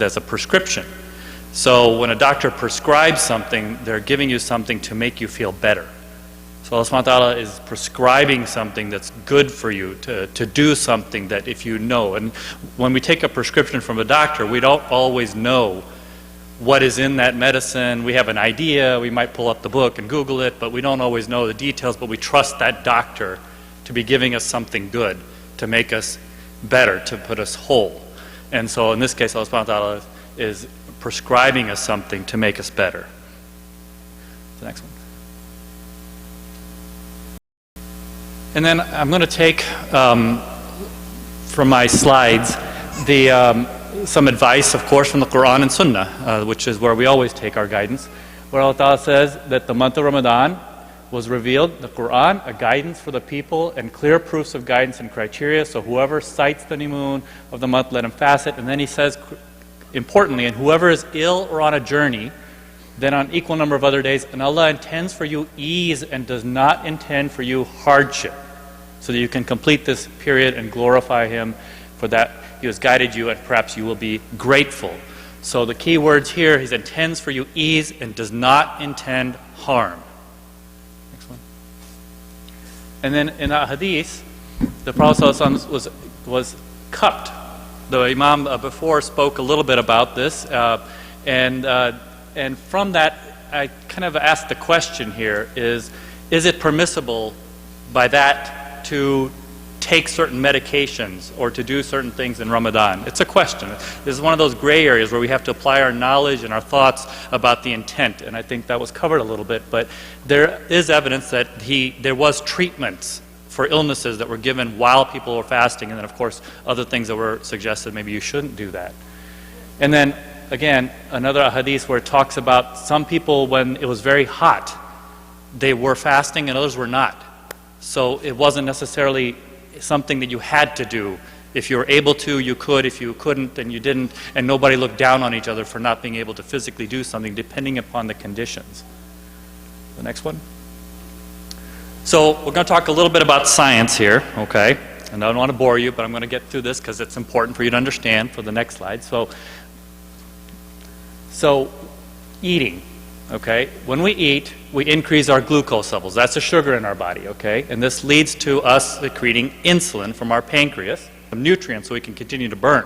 as a prescription. So when a doctor prescribes something, they're giving you something to make you feel better. So Allah subhanahu wa ta'ala is prescribing something that's good for you, to do something that if you know. And when we take a prescription from a doctor, we don't always know what is in that medicine. We have an idea, we might pull up the book and Google it, but we don't always know the details, but we trust that doctor to be giving us something good, to make us better, to put us whole. And so in this case, Allah subhanahu wa ta'ala is prescribing us something to make us better. The next one. And then I'm going to take from my slides some advice, of course, from the Quran and Sunnah, which is where we always take our guidance, where Allah Ta'ala says that the month of Ramadan was revealed, the Quran, a guidance for the people and clear proofs of guidance and criteria. So whoever sights the new moon of the month, let him fast it. And then he says, importantly, and whoever is ill or on a journey, then on equal number of other days, and Allah intends for you ease and does not intend for you hardship, so that you can complete this period and glorify Him for that He has guided you, and perhaps you will be grateful. So the key words here, He intends for you ease and does not intend harm. Next one. And then in a hadith, the Prophet ﷺ was cupped. The Imam before spoke a little bit about this, and from that, I kind of asked the question here, is it permissible by that to take certain medications or to do certain things in Ramadan? It's a question. This is one of those gray areas where we have to apply our knowledge and our thoughts about the intent, and I think that was covered a little bit, but there is evidence that there was treatments for illnesses that were given while people were fasting, and then of course other things that were suggested, maybe you shouldn't do that. And then again, another hadith where it talks about some people, when it was very hot, they were fasting and others were not. So it wasn't necessarily something that you had to do. If you were able to, you could. If you couldn't, then you didn't. And nobody looked down on each other for not being able to physically do something, depending upon the conditions. The next one. So we're going to talk a little bit about science here, okay? And I don't want to bore you, but I'm going to get through this because it's important for you to understand for the next slide. So eating, okay? When we eat, we increase our glucose levels. That's the sugar in our body, okay? And this leads to us secreting insulin from our pancreas, nutrients, so we can continue to burn.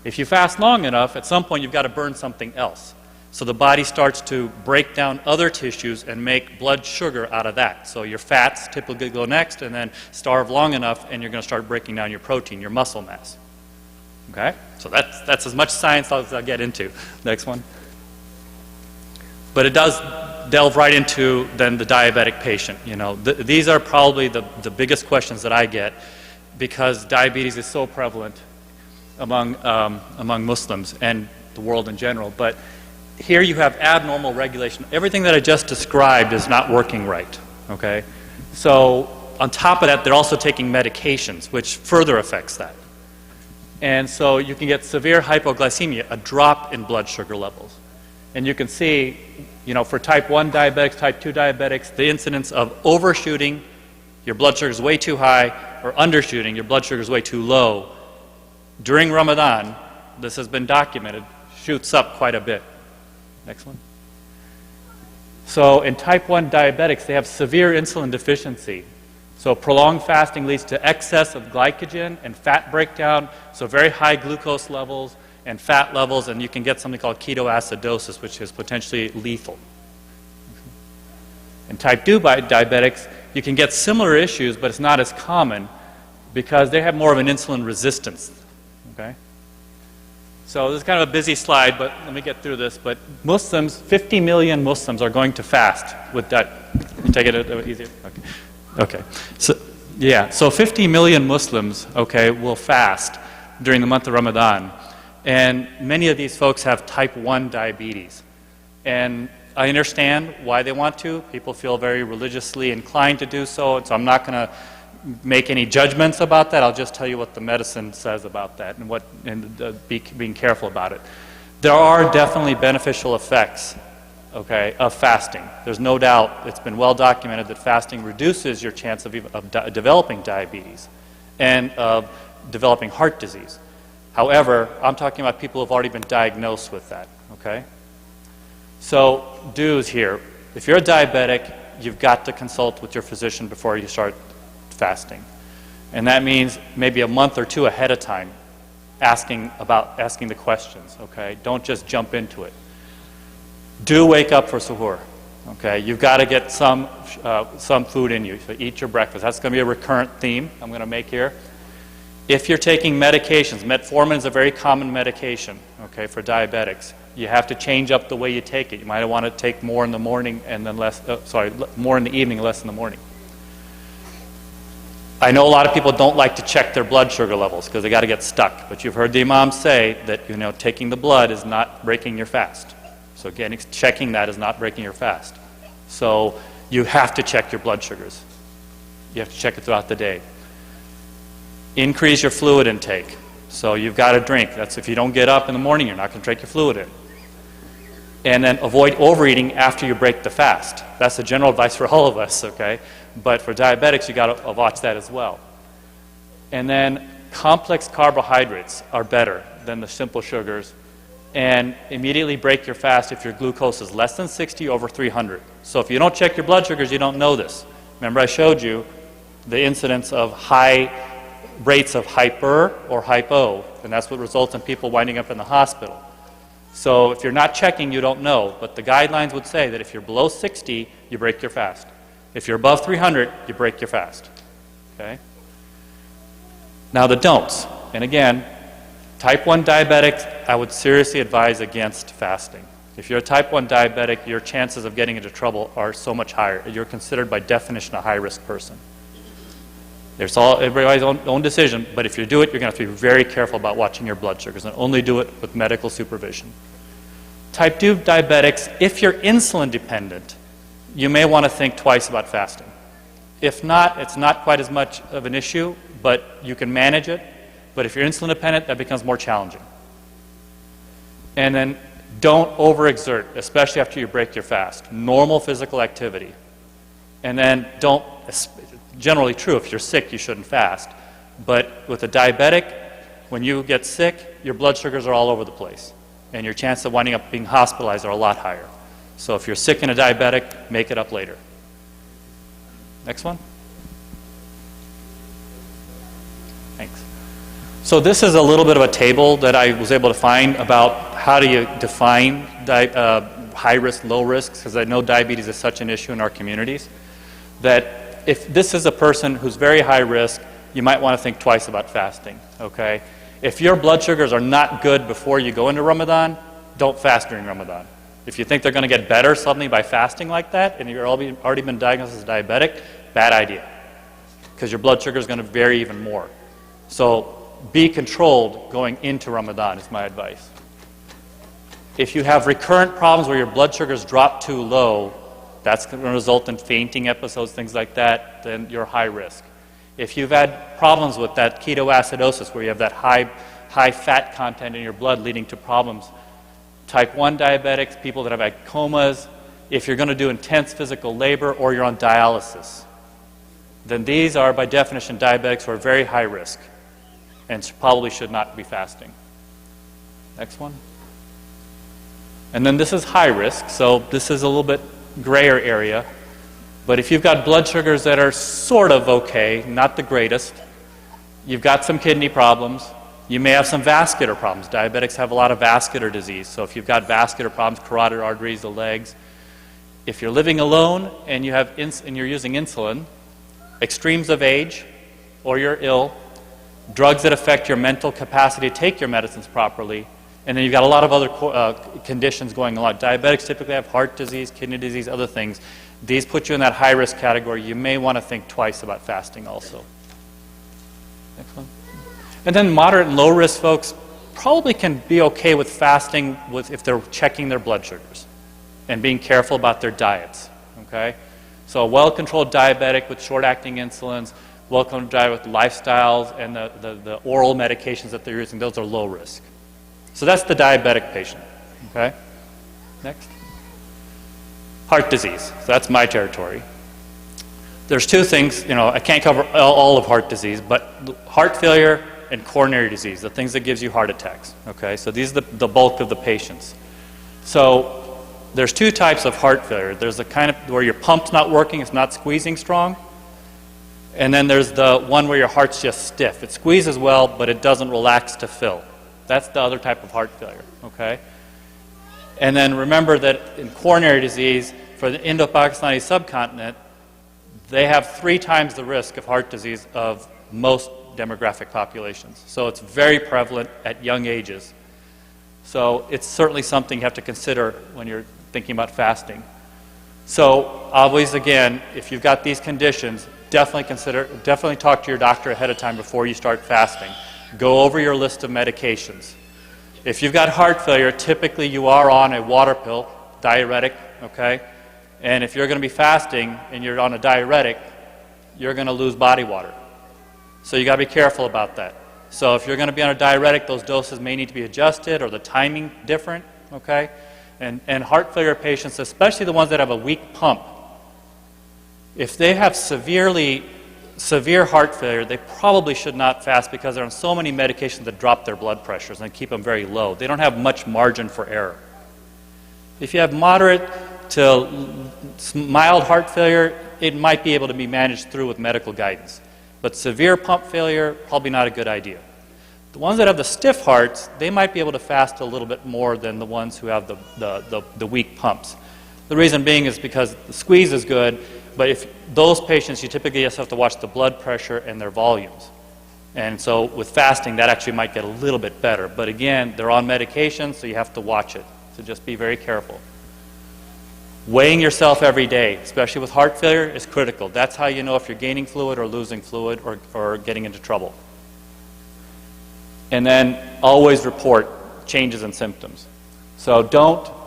If you fast long enough, at some point you've got to burn something else. So the body starts to break down other tissues and make blood sugar out of that. So your fats typically go next, and then starve long enough, and you're going to start breaking down your protein, your muscle mass. Okay? So that's as much science as I'll get into. Next one. But it does delve right into then the diabetic patient. You know, these are probably the biggest questions that I get, because diabetes is so prevalent among Muslims and the world in general. But here you have abnormal regulation. Everything that I just described is not working right. Okay? So on top of that, they're also taking medications, which further affects that. And so you can get severe hypoglycemia, a drop in blood sugar levels. And you can see, you know, for type 1 diabetics, type 2 diabetics, the incidence of overshooting, your blood sugar is way too high, or undershooting, your blood sugar is way too low. During Ramadan, this has been documented, shoots up quite a bit. Next one. So in type 1 diabetics, they have severe insulin deficiency. So prolonged fasting leads to excess of glycogen and fat breakdown, so very high glucose levels and fat levels, and you can get something called ketoacidosis, which is potentially lethal. In type 2 diabetics, you can get similar issues, but it's not as common because they have more of an insulin resistance. Okay? So this is kind of a busy slide, but let me get through this. But Muslims, 50 million Muslims are going to fast with that. You take it easier? Okay. Okay, so 50 million Muslims, okay, will fast during the month of Ramadan, and many of these folks have type 1 diabetes. And I understand why they want to. People feel very religiously inclined to do so, and so I'm not going to make any judgments about that. I'll just tell you what the medicine says about that and being careful about it. There are definitely beneficial effects, okay, of fasting. There's no doubt, it's been well documented that fasting reduces your chance of developing diabetes and of developing heart disease. However, I'm talking about people who have already been diagnosed with that, okay? So, do's here. If you're a diabetic, you've got to consult with your physician before you start fasting. And that means maybe a month or two ahead of time asking the questions, okay? Don't just jump into it. Do wake up for suhoor, okay? You've got to get some food in you, so eat your breakfast. That's going to be a recurrent theme I'm going to make here. If you're taking medications, metformin is a very common medication, okay, for diabetics. You have to change up the way you take it. You might want to take more in the morning and then more in the evening, less in the morning. I know a lot of people don't like to check their blood sugar levels because they got to get stuck. But you've heard the imam say that taking the blood is not breaking your fast. So again, checking that is not breaking your fast. So you have to check your blood sugars. You have to check it throughout the day. Increase your fluid intake. So you've got to drink. That's if you don't get up in the morning, you're not going to take your fluid in. And then avoid overeating after you break the fast. That's the general advice for all of us, okay? But for diabetics, you got to watch that as well. And then complex carbohydrates are better than the simple sugars. And immediately break your fast if your glucose is less than 60 over 300. So if you don't check your blood sugars, you don't know this. Remember I showed you the incidence of high rates of hyper or hypo, and that's what results in people winding up in the hospital. So if you're not checking, you don't know. But the guidelines would say that if you're below 60, you break your fast. If you're above 300, you break your fast. Okay? Now the don'ts. And again, type 1 diabetics, I would seriously advise against fasting. If you're a type 1 diabetic, your chances of getting into trouble are so much higher. You're considered by definition a high-risk person. It's everybody's own decision, but if you do it, you're going to have to be very careful about watching your blood sugars and only do it with medical supervision. Type 2 diabetics, if you're insulin dependent, you may want to think twice about fasting. If not, it's not quite as much of an issue, but you can manage it. But if you're insulin dependent, that becomes more challenging. And then don't overexert, especially after you break your fast. Normal physical activity. And then don't, generally true, if you're sick, you shouldn't fast. But with a diabetic, when you get sick, your blood sugars are all over the place. And your chances of winding up being hospitalized are a lot higher. So if you're sick and a diabetic, make it up later. Next one. Thanks. So this is a little bit of a table that I was able to find about how do you define high risk, low risk, because I know diabetes is such an issue in our communities, that if this is a person who's very high risk, you might want to think twice about fasting, okay? If your blood sugars are not good before you go into Ramadan, don't fast during Ramadan. If you think they're going to get better suddenly by fasting like that, and you've already been diagnosed as diabetic, bad idea, because your blood sugar is going to vary even more. So be controlled going into Ramadan is my advice. If you have recurrent problems where your blood sugars drop too low, that's going to result in fainting episodes, things like that, then you're high risk. If you've had problems with that ketoacidosis, where you have that high fat content in your blood leading to problems, type 1 diabetics, people that have had comas, if you're going to do intense physical labor or you're on dialysis, then these are by definition diabetics who are very high risk and probably should not be fasting. Next one. And then this is high risk, so this is a little bit grayer area. But if you've got blood sugars that are sort of okay, not the greatest, you've got some kidney problems, you may have some vascular problems. Diabetics have a lot of vascular disease, so if you've got vascular problems, carotid arteries, the legs, if you're living alone and you're using insulin, extremes of age, or you're ill, drugs that affect your mental capacity to take your medicines properly, and then you've got a lot of other conditions going on. Diabetics typically have heart disease, kidney disease, other things. These put you in that high-risk category. You may want to think twice about fasting also. Next one. And then moderate and low-risk folks probably can be okay with fasting if they're checking their blood sugars and being careful about their diets. Okay? So a well-controlled diabetic with short-acting insulins, well-controlled diet with lifestyles and the oral medications that they're using, those are low risk. So that's the diabetic patient. Okay? Next. Heart disease. So that's my territory. There's two things, I can't cover all of heart disease, but heart failure and coronary disease, the things that gives you heart attacks. Okay, so these are the bulk of the patients. So there's two types of heart failure. There's the kind of where your pump's not working, it's not squeezing strong. And then there's the one where your heart's just stiff. It squeezes well, but it doesn't relax to fill. That's the other type of heart failure, okay? And then remember that in coronary disease, for the Indo-Pakistani subcontinent, they have 3 times the risk of heart disease of most demographic populations. So it's very prevalent at young ages. So it's certainly something you have to consider when you're thinking about fasting. So always, again, if you've got these conditions, definitely talk to your doctor ahead of time before you start fasting. Go over your list of medications. If you've got heart failure, typically you are on a water pill, diuretic, okay? And if you're going to be fasting and you're on a diuretic, you're going to lose body water. So you got to be careful about that. So if you're going to be on a diuretic, those doses may need to be adjusted or the timing different, okay? And heart failure patients, especially the ones that have a weak pump, if they have severe heart failure, they probably should not fast because they're on so many medications that drop their blood pressures and keep them very low. They don't have much margin for error. If you have moderate to mild heart failure, it might be able to be managed through with medical guidance. But severe pump failure, probably not a good idea. The ones that have the stiff hearts, they might be able to fast a little bit more than the ones who have the weak pumps. The reason being is because the squeeze is good, but if those patients, you typically just have to watch the blood pressure and their volumes. And so with fasting, that actually might get a little bit better. But again, they're on medication, so you have to watch it. So just be very careful. Weighing yourself every day, especially with heart failure, is critical. That's how you know if you're gaining fluid or losing fluid or getting into trouble. And then always report changes in symptoms. So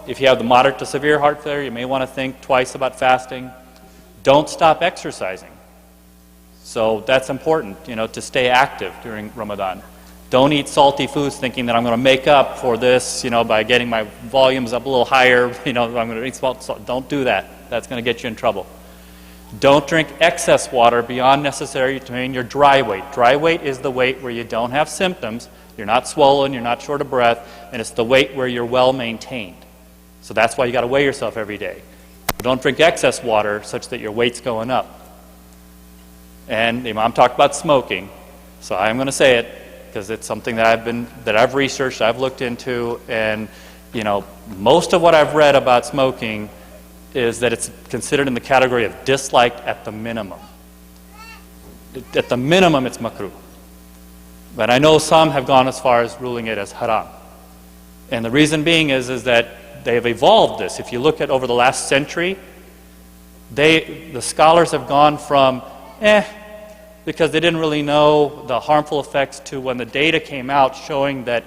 if you have the moderate to severe heart failure, you may want to think twice about fasting. Don't stop exercising. So that's important, to stay active during Ramadan. Don't eat salty foods thinking that I'm going to make up for this, by getting my volumes up a little higher, I'm going to eat salt. Don't do that. That's going to get you in trouble. Don't drink excess water beyond necessary to maintain your dry weight. Dry weight is the weight where you don't have symptoms, you're not swollen, you're not short of breath, and it's the weight where you're well maintained. So that's why you got to weigh yourself every day. But don't drink excess water such that your weight's going up. And the Imam talked about smoking, so I'm going to say it because it's something that I've researched, I've looked into, and most of what I've read about smoking is that it's considered in the category of disliked at the minimum. At the minimum, it's makruh. But I know some have gone as far as ruling it as haram. And the reason being is that they have evolved this. If you look at over the last century, the scholars have gone from because they didn't really know the harmful effects to when the data came out showing that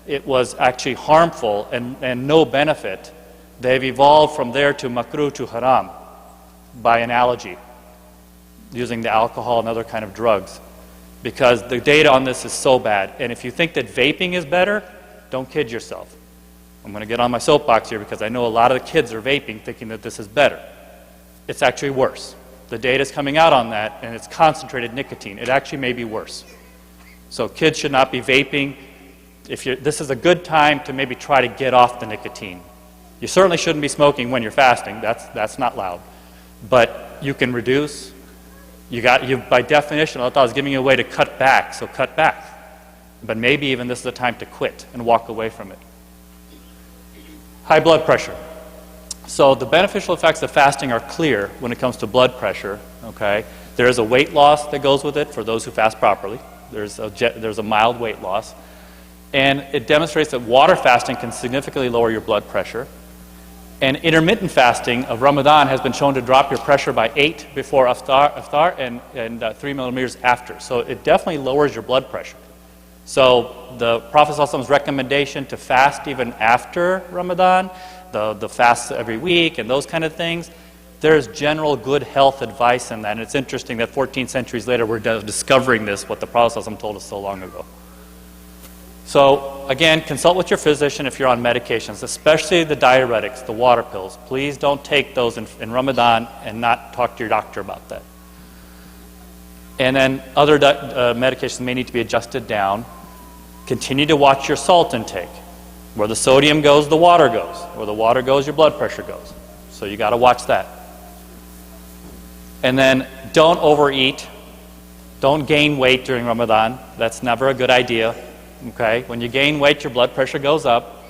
it was actually harmful and no benefit. They've evolved from there to makruh to haram by analogy, using the alcohol and other kind of drugs, because the data on this is so bad. And if you think that vaping is better, don't kid yourself. I'm going to get on my soapbox here because I know a lot of the kids are vaping thinking that this is better. It's actually worse. The data is coming out on that, and it's concentrated nicotine. It actually may be worse. So kids should not be vaping. This is a good time to maybe try to get off the nicotine. You certainly shouldn't be smoking when you're fasting. That's not allowed. But you can reduce. By definition, Allah is giving you a way to cut back, so cut back. But maybe even this is the time to quit and walk away from it. High blood pressure. So the beneficial effects of fasting are clear when it comes to blood pressure. Okay, there is a weight loss that goes with it for those who fast properly. There's a mild weight loss, and it demonstrates that water fasting can significantly lower your blood pressure. And intermittent fasting of Ramadan has been shown to drop your pressure by 8 before iftar and 3 millimeters after. So it definitely lowers your blood pressure. So the Prophet ﷺ's recommendation to fast even after Ramadan, the fasts every week and those kind of things, there's general good health advice in that. And it's interesting that 14 centuries later we're discovering this, what the Prophet ﷺ told us so long ago. So again, consult with your physician if you're on medications, especially the diuretics, the water pills. Please don't take those in Ramadan and not talk to your doctor about that. And then other medications may need to be adjusted down. Continue to watch your salt intake. Where the sodium goes, the water goes. Where the water goes, your blood pressure goes. So you got to watch that. And then don't overeat. Don't gain weight during Ramadan. That's never a good idea. Okay? When you gain weight, your blood pressure goes up.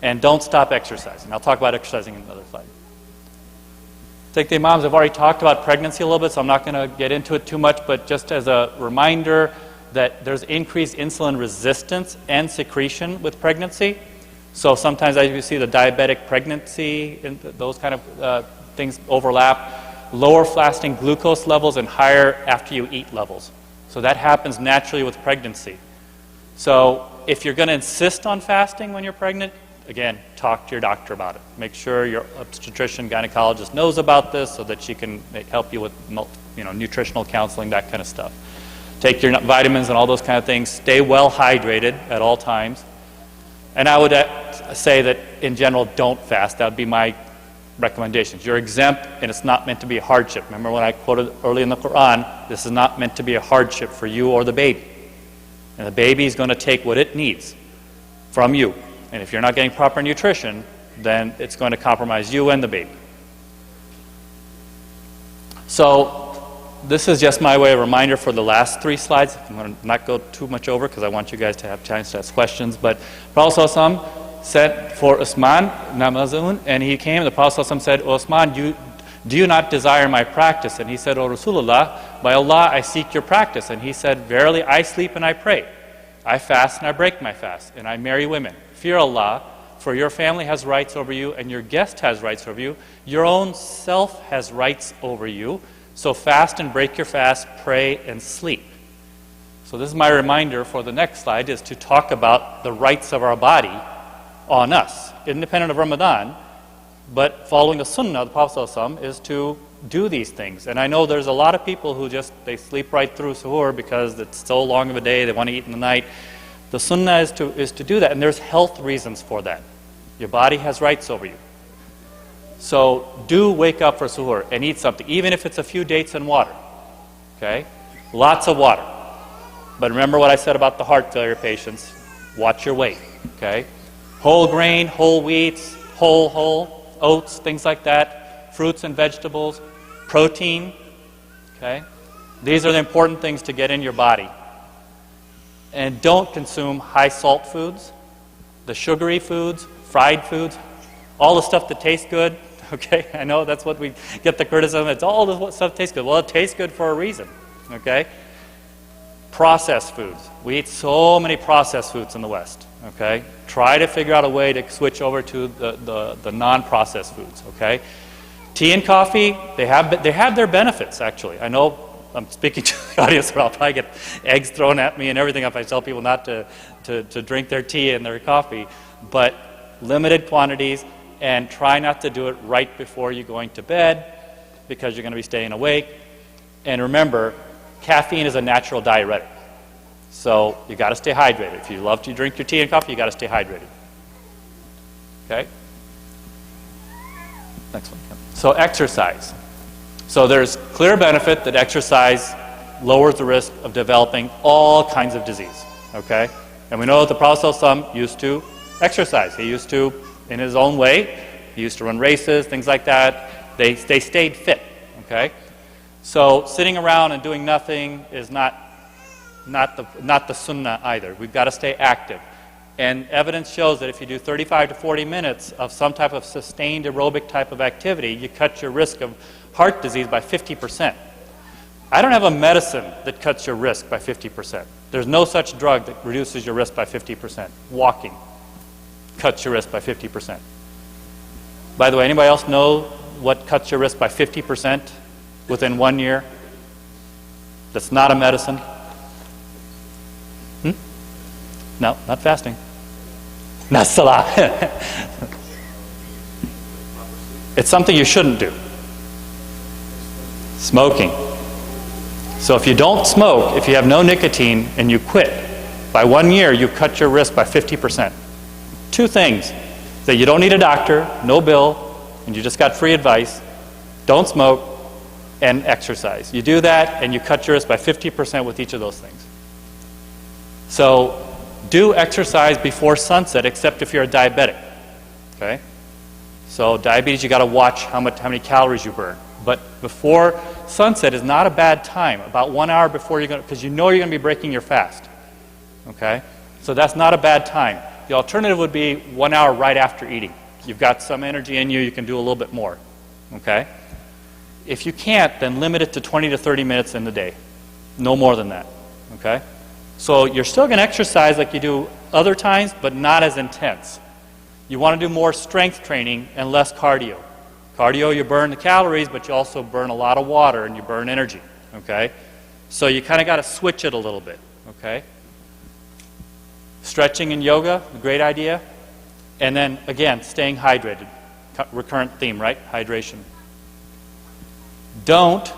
And don't stop exercising. I'll talk about exercising in another slide. I think the Imams have already talked about pregnancy a little bit, so I'm not going to get into it too much, but just as a reminder that there's increased insulin resistance and secretion with pregnancy. So sometimes as you see the diabetic pregnancy, and those kind of things overlap. Lower fasting glucose levels and higher after you eat levels. So that happens naturally with pregnancy. So if you're going to insist on fasting when you're pregnant, again, talk to your doctor about it. Make sure your obstetrician, gynecologist knows about this so that she can help you with nutritional counseling, that kind of stuff. Take your vitamins and all those kind of things. Stay well hydrated at all times. And I would say that in general, don't fast. That would be my recommendations. You're exempt and it's not meant to be a hardship. Remember when I quoted early in the Quran, this is not meant to be a hardship for you or the baby. And the baby is going to take what it needs from you. And if you're not getting proper nutrition, then it's going to compromise you and the baby. So this is just my way of reminder for the last 3 slides. I'm going to not go too much over because I want you guys to have chance to ask questions. But Prophet ﷺ said for Usman, Namazun, and he came, the Prophet ﷺ said, "O Usman, do you not desire my practice?" And he said, "O Rasulullah, by Allah, I seek your practice." And he said, "Verily, I sleep and I pray. I fast and I break my fast, and I marry women. Fear Allah, for your family has rights over you, and your guest has rights over you. Your own self has rights over you. So fast and break your fast, pray and sleep." So this is my reminder for the next slide, is to talk about the rights of our body on us, independent of Ramadan, but following the sunnah of the Prophet ﷺ is to do these things. And I know there's a lot of people who they sleep right through suhoor because it's so long of a day, they want to eat in the night. The sunnah is to do that, and there's health reasons for that. Your body has rights over you. So do wake up for suhoor and eat something, even if it's a few dates and water. Okay? Lots of water. But remember what I said about the heart failure patients. Watch your weight. Okay? Whole grain, whole wheats, whole oats, things like that. Fruits and vegetables. Protein. Okay? These are the important things to get in your body. And don't consume high salt foods, the sugary foods, fried foods, all the stuff that tastes good. Okay, I know that's what we get the criticism. It's all the stuff that tastes good. Well, it tastes good for a reason. Okay? Processed foods. We eat so many processed foods in the West. Okay? Try to figure out a way to switch over to the non-processed foods. Okay? Tea and coffee, they have their benefits, actually. I know I'm speaking to the audience, where I'll probably get eggs thrown at me and everything if I tell people not to drink their tea and their coffee. But limited quantities, and try not to do it right before you're going to bed because you're going to be staying awake. And remember, caffeine is a natural diuretic. So you got to stay hydrated. If you love to drink your tea and coffee, you got to stay hydrated. Okay? Next one. So exercise. So there's clear benefit that exercise lowers the risk of developing all kinds of disease. Okay? And we know that the Prophet ﷺ used to exercise. He used to, in his own way, he used to run races, things like that. They stayed fit. Okay? So sitting around and doing nothing is not the sunnah either. We've got to stay active. And evidence shows that if you do 35 to 40 minutes of some type of sustained aerobic type of activity, you cut your risk of heart disease by 50%. I don't have a medicine that cuts your risk by 50%. There's no such drug that reduces your risk by 50%. Walking cuts your risk by 50%. By the way, anybody else know what cuts your risk by 50% within 1 year? That's not a medicine. No, not fasting. Not salah. It's something you shouldn't do. Smoking. So if you don't smoke, if you have no nicotine and you quit, by 1 year you cut your risk by 50%. 2 things: that you don't need a doctor, no bill, and you just got free advice. Don't smoke, and exercise. You do that and you cut your risk by 50% with each of those things. So do exercise before sunset, except if you're a diabetic. Okay? So diabetes, you got to watch how many calories you burn. But before sunset is not a bad time, about 1 hour before you're going to, because you know you're going to be breaking your fast. Okay? So that's not a bad time. The alternative would be 1 hour right after eating. You've got some energy in you can do a little bit more. Okay? If you can't, then limit it to 20 to 30 minutes in the day. No more than that. Okay? So you're still going to exercise like you do other times, but not as intense. You want to do more strength training and less cardio. Cardio, you burn the calories, but you also burn a lot of water and you burn energy. Okay? So you kind of got to switch it a little bit. Okay? Stretching and yoga, a great idea. And then, again, staying hydrated. Recurrent theme, right? Hydration. Don't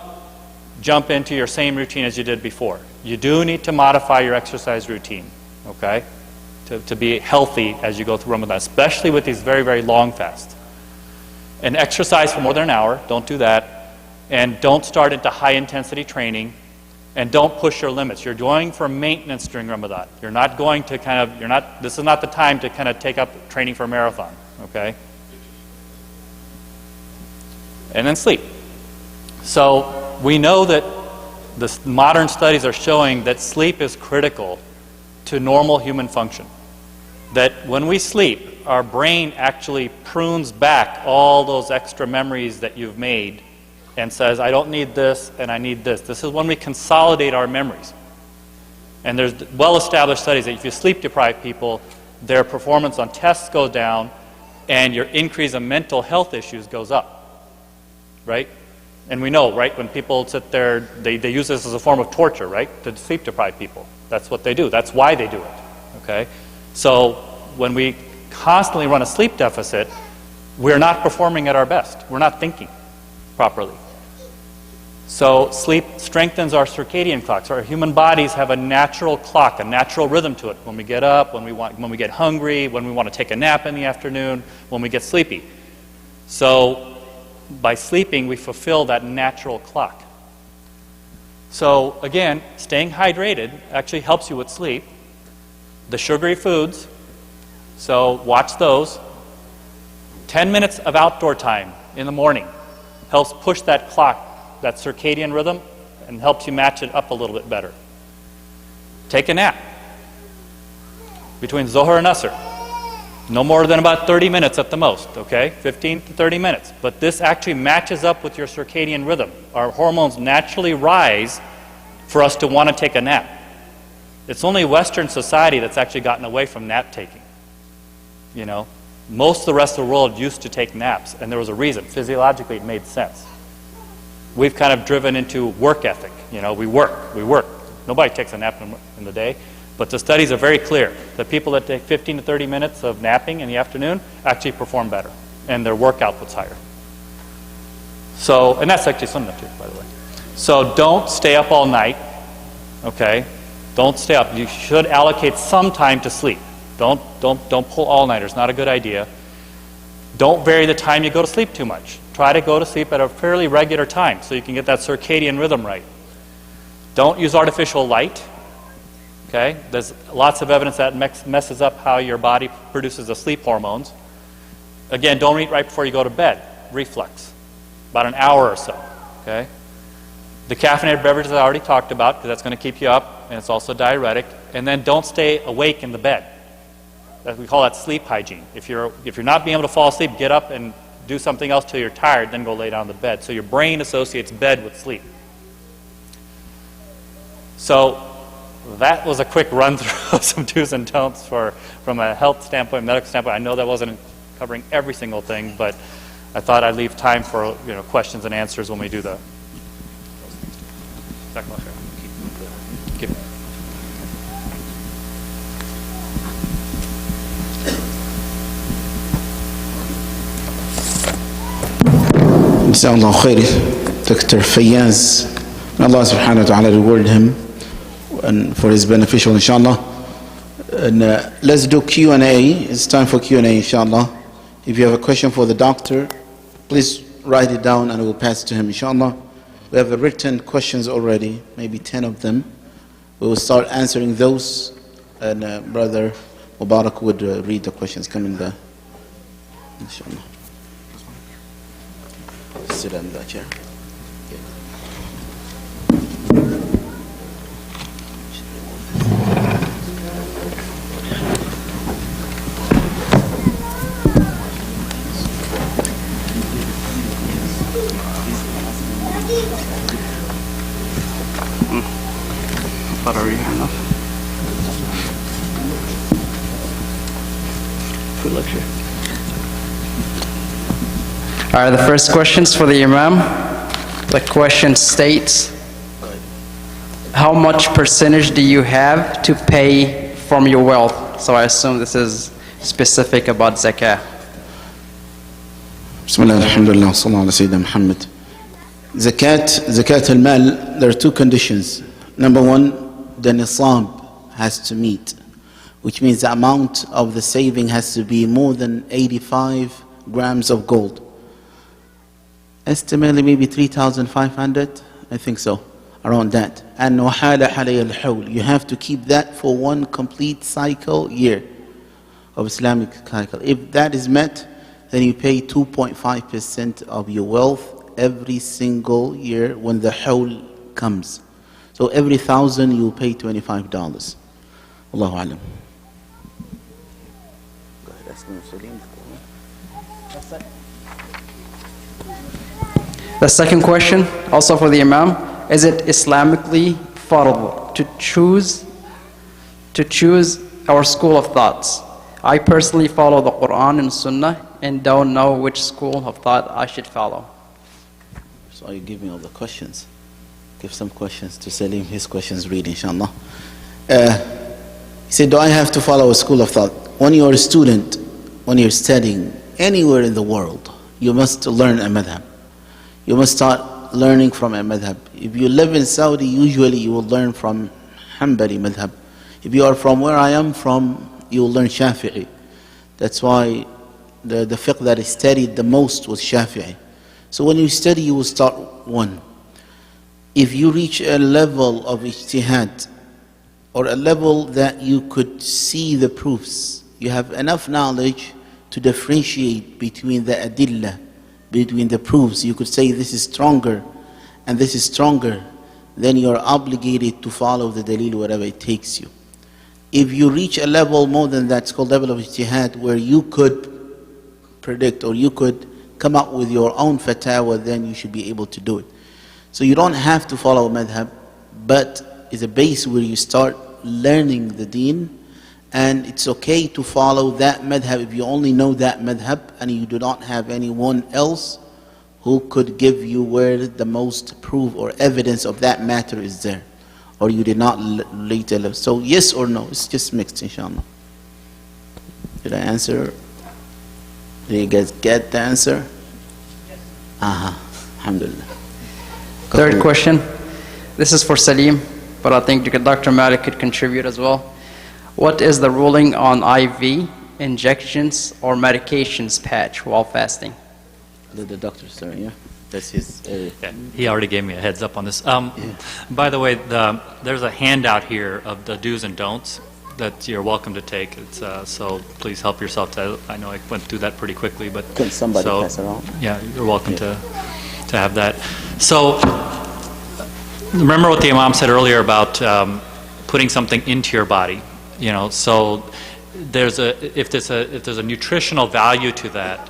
jump into your same routine as you did before. You do need to modify your exercise routine, okay, to be healthy as you go through Ramadan, especially with these very, very long fasts. And exercise for more than an hour. Don't do that. And don't start into high-intensity training. And don't push your limits. You're going for maintenance during Ramadan. You're not going to this is not the time to kind of take up training for a marathon, okay? And then sleep. So we know that the modern studies are showing that sleep is critical to normal human function. That when we sleep, our brain actually prunes back all those extra memories that you've made and says, I don't need this and I need this. This is when we consolidate our memories. And there's well-established studies that if you sleep-deprived people, their performance on tests goes down and your increase of mental health issues goes up. Right? And we know, right, when people sit there, they use this as a form of torture, right, to sleep-deprived people. That's what they do. That's why they do it. Okay? So when we constantly run a sleep deficit, we're not performing at our best. We're not thinking properly. So sleep strengthens our circadian clocks. Our human bodies have a natural clock, a natural rhythm to it. When we get up, when we get hungry, when we want to take a nap in the afternoon, when we get sleepy. So by sleeping, we fulfill that natural clock. So again, staying hydrated actually helps you with sleep. The sugary foods, so watch those. 10 minutes of outdoor time in the morning helps push that clock, that circadian rhythm, and helps you match it up a little bit better. Take a nap between Zohar and Asr. No more than about 30 minutes at the most, okay? 15 to 30 minutes. But this actually matches up with your circadian rhythm. Our hormones naturally rise for us to want to take a nap. It's only Western society that's actually gotten away from nap taking. You know, most of the rest of the world used to take naps, and there was a reason. Physiologically, it made sense. We've kind of driven into work ethic. You know, we work. Nobody takes a nap in the day. But the studies are very clear that people that take 15 to 30 minutes of napping in the afternoon actually perform better, and their work output's higher. So, and that's actually sunnah too, by the way. So don't stay up all night, okay? Don't stay up. You should allocate some time to sleep. Don't pull all-nighters. Not a good idea. Don't vary the time you go to sleep too much. Try to go to sleep at a fairly regular time so you can get that circadian rhythm right. Don't use artificial light. Okay? There's lots of evidence that messes up how your body produces the sleep hormones. Again, don't eat right before you go to bed. Reflux. About an hour or so. Okay? The caffeinated beverages I already talked about, because that's going to keep you up, and it's also diuretic. And then don't stay awake in the bed. We call that sleep hygiene. If you're not being able to fall asleep, get up and do something else till you're tired, then go lay down in the bed. So your brain associates bed with sleep. So that was a quick run through of some do's and don'ts from a health standpoint, medical standpoint. I know that wasn't covering every single thing, but I thought I'd leave time for questions and answers when we do the. Jazakallah khair, Dr. Fayyaz. May Allah subhanahu wa ta'ala reward him and for his beneficial, inshallah. And let's do Q&A. It's time for Q&A, inshallah. If you have a question for the doctor, please write it down and we'll pass it to him, inshallah. We have written questions already, maybe 10 of them. We will start answering those, and Brother Mubarak would read the questions coming there. Inshallah. Sit in that chair. Battery enough. Good lecture. All right, the first question's for the Imam. The question states, how much percentage do you have to pay from your wealth? So I assume this is specific about zakah. Bismillah, alhamdulillah, sallallahu ala Sayyidina Muhammad. Zakat al-mal, there are two conditions. Number one, the nisab has to meet, which means the amount of the saving has to be more than 85 grams of gold. Estimately maybe 3,500, I think so, around that. And وَحَالَ حَلَيَ الْحَوْلِ, you have to keep that for one complete cycle year of Islamic cycle. If that is met, then you pay 2.5% of your wealth every single year when the hawl comes. So every 1,000 you pay $25. Allahu alam. Go ahead, ask him, Salim. The second question, also for the Imam, is it Islamically fardh to choose our school of thoughts? I personally follow the Quran and Sunnah and don't know which school of thought I should follow. So you give me all the questions. Give some questions to Salim, his questions read, inshallah. He said, do I have to follow a school of thought? When you're a student, when you're studying anywhere in the world, you must learn a madhab. You must start learning from a madhab. If you live in Saudi, usually you will learn from Hanbali madhab. If you are from where I am from, you will learn Shafi'i. That's why the fiqh that is studied the most was Shafi'i. So when you study, you will start one. If you reach a level of ijtihad, or a level that you could see the proofs, you have enough knowledge to differentiate between the adillah, between the proofs, you could say this is stronger and this is stronger, then you are obligated to follow the dalil wherever it takes you. If you reach a level more than that, it's called level of ijtihad, where you could predict or you could come up with your own fatwa, then you should be able to do it. So you don't have to follow a madhab, but it's a base where you start learning the deen, and it's okay to follow that madhab if you only know that madhab and you do not have anyone else who could give you where the most proof or evidence of that matter is there, or you did not later live. So yes or no, it's just mixed, inshallah. Did I answer? Did you guys get the answer? Yes. Alhamdulillah. Third question, this is for Salim, but I think Dr. Malik could contribute as well. What is the ruling on IV injections or medications patch while fasting? The doctor, sir, yeah? That's his area. Yeah, he already gave me a heads up on this. By the way, there's a handout here of the do's and don'ts that you're welcome to take. It's, so please help yourself to. I know I went through that pretty quickly, but can somebody pass around? Yeah, you're welcome to have that. So remember what the Imam said earlier about putting something into your body. You know, so if there's a nutritional value to that,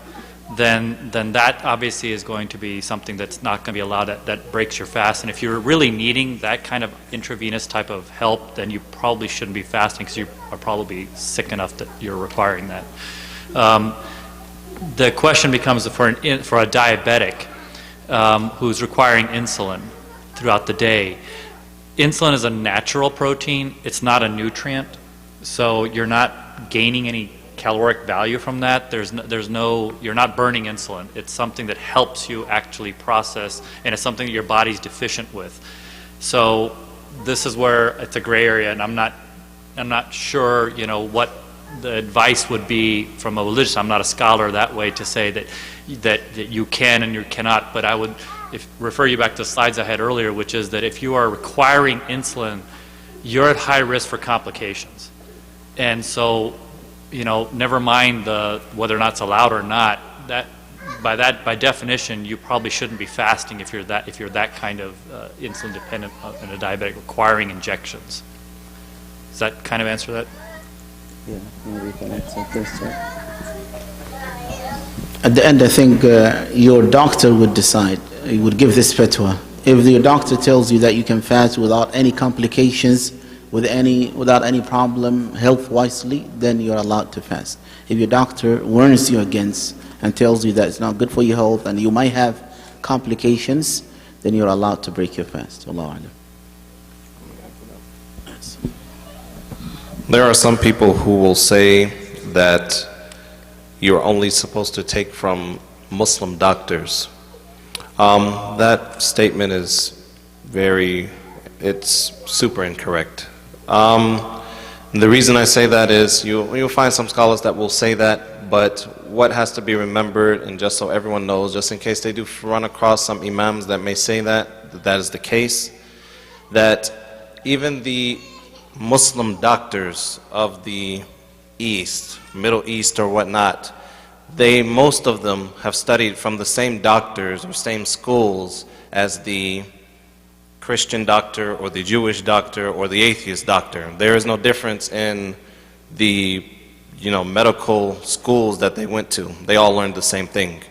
then that obviously is going to be something that's not going to be allowed, that breaks your fast. And if you're really needing that kind of intravenous type of help, then you probably shouldn't be fasting, because you are probably sick enough that you're requiring that. The question becomes for a diabetic who's requiring insulin throughout the day. Insulin is a natural protein. It's not a nutrient. So you're not gaining any caloric value from that. You're not burning insulin. It's something that helps you actually process, and it's something that your body's deficient with. So this is where it's a gray area, and I'm not sure, you know, what the advice would be from a religious. I'm not a scholar that way to say that you can and you cannot, but I would refer you back to the slides I had earlier, which is that if you are requiring insulin, you're at high risk for complications. And so, never mind whether or not it's allowed or not. By definition, you probably shouldn't be fasting if you're that kind of insulin dependent and a diabetic requiring injections. Does that kind of answer that? Yeah, maybe can answer this. At the end, I think your doctor would decide. He would give this fatwa. If your doctor tells you that you can fast without any complications, without any problem health-wisely, then you're allowed to fast. If your doctor warns you against and tells you that it's not good for your health and you might have complications, then you're allowed to break your fast. Allahu Akbar. There are some people who will say that you're only supposed to take from Muslim doctors. That statement is it's super incorrect. The reason I say that is you'll find some scholars that will say that, but what has to be remembered, and just so everyone knows, just in case they do run across some imams that may say that is the case, that even the Muslim doctors of the East, Middle East or whatnot, most of them have studied from the same doctors or same schools as the Christian doctor or the Jewish doctor or the atheist doctor. There is no difference in the medical schools that they went to. They all learned the same thing.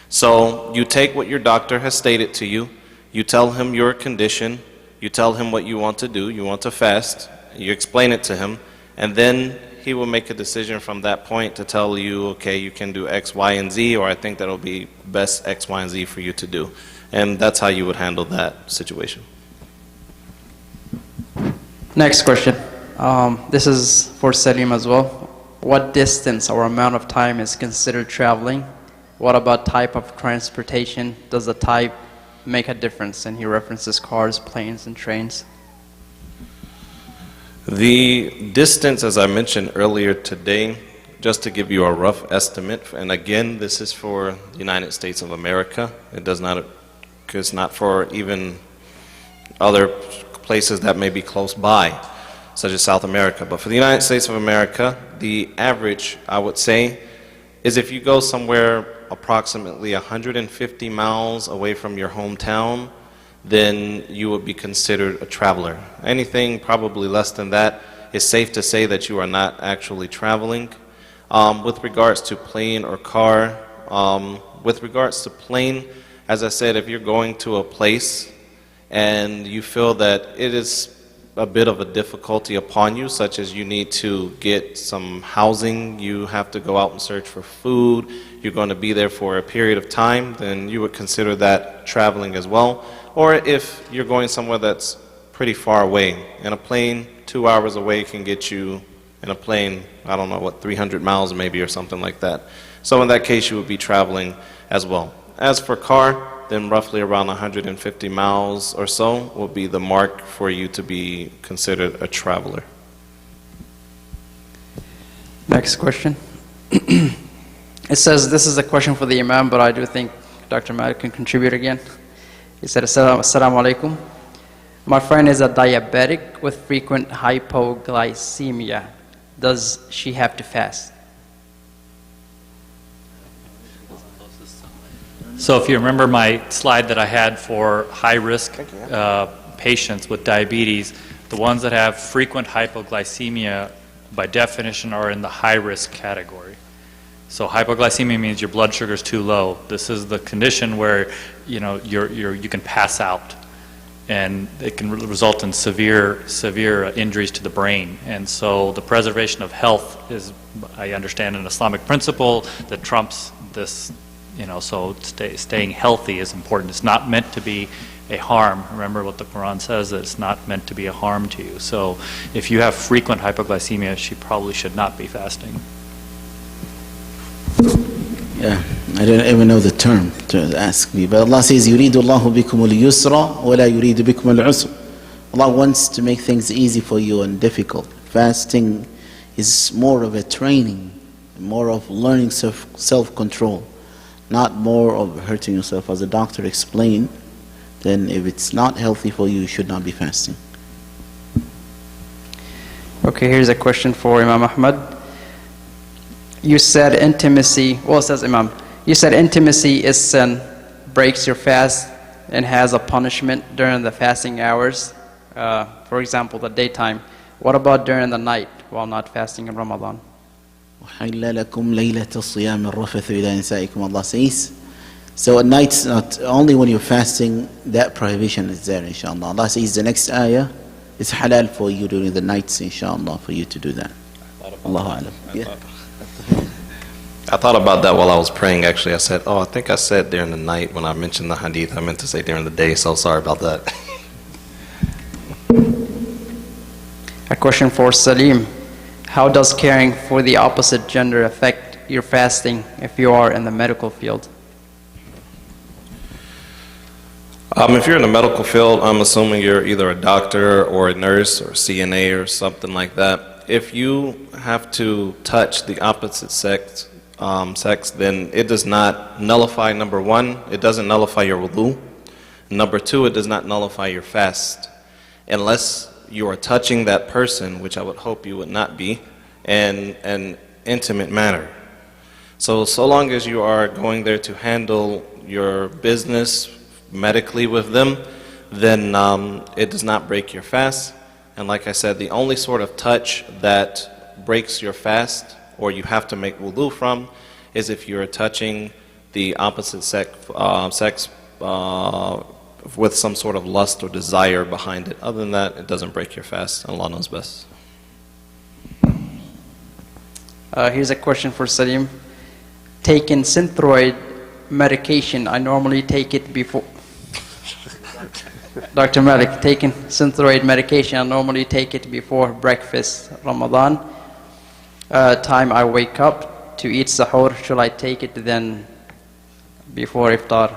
So you take what your doctor has stated to you, you tell him your condition, you tell him what you want to do, you want to fast, you explain it to him, and then he will make a decision from that point to tell you, okay, you can do X, Y, and Z, or I think that'll be best X, Y, and Z for you to do. And that's how you would handle that situation. Next question. This is for Salim as well. What distance or amount of time is considered traveling? What about type of transportation? Does the type make a difference? And he references cars, planes, and trains. The distance, as I mentioned earlier today, just to give you a rough estimate, and again, this is for the United States of America. It's not for even other places that may be close by, such as South America. But for the United States of America, the average, I would say, is if you go somewhere approximately 150 miles away from your hometown, then you would be considered a traveler. Anything probably less than that is safe to say that you are not actually traveling. With regards to plane or car, with regards to plane, as I said, if you're going to a place and you feel that it is a bit of a difficulty upon you, such as you need to get some housing, you have to go out and search for food, you're going to be there for a period of time, then you would consider that traveling as well. Or if you're going somewhere that's pretty far away, in a plane 2 hours away can get you in a plane, 300 miles maybe or something like that. So in that case you would be traveling as well. As for car, then roughly around 150 miles or so will be the mark for you to be considered a traveler. Next question. It says, this is a question for the Imam, but I do think Dr. Malik can contribute again. He said, Assalamu alaikum. My friend is a diabetic with frequent hypoglycemia. Does she have to fast? So if you remember my slide that I had for high-risk patients with diabetes, the ones that have frequent hypoglycemia, by definition, are in the high-risk category. So hypoglycemia means your blood sugar is too low. This is the condition where you can pass out, and it can result in severe injuries to the brain. And so the preservation of health is, I understand, an Islamic principle that trumps this. So staying healthy is important. It's not meant to be a harm. Remember what the Quran says, that it's not meant to be a harm to you. So if you have frequent hypoglycemia, she probably should not be fasting. Yeah, I don't even know the term to ask me. But Allah says, يُرِيدُ اللَّهُ بِكُمُ الْيُسْرَ وَلَا يُرِيدُ بِكُمُ الْعُسْرَ. Allah wants to make things easy for you and difficult. Fasting is more of a training, more of learning self-control, not more of hurting yourself. As the doctor explained, then if it's not healthy for you, you should not be fasting. Okay, here's a question for Imam Ahmad. You said intimacy, well, it says Imam, you said intimacy is sin, breaks your fast, and has a punishment during the fasting hours. For example, the daytime. What about during the night while not fasting in Ramadan? وحل لكم ليلة الصيام الرفث إلى نسائكم, Allah says. So at night, not only when you're fasting, that prohibition is there, inshallah. Allah says the next ayah, it's halal for you during the nights, inshallah, for you to do that. Allahu Alam. Yeah. I thought about that while I was praying, actually. I said, I think I said during the night when I mentioned the hadith. I meant to say during the day, so sorry about that. A question for Salim. How does caring for the opposite gender affect your fasting if you are in the medical field? If you're in the medical field, I'm assuming you're either a doctor or a nurse or CNA or something like that. If you have to touch the opposite sex, then it does not nullify, number one, it doesn't nullify your wudu. Number two, it does not nullify your fast. Unless you are touching that person, which I would hope you would not be, in an intimate manner. So long as you are going there to handle your business medically with them, then it does not break your fast. And like I said, the only sort of touch that breaks your fast, or you have to make wudu from, is if you're touching the opposite sex with some sort of lust or desire behind it. Other than that, it doesn't break your fast. Allah knows best. Here's a question for Salim. Taking synthroid medication, I normally take it before... Dr. Malik, taking synthroid medication, I normally take it before breakfast, Ramadan. Time I wake up to eat sahur, should I take it then before iftar?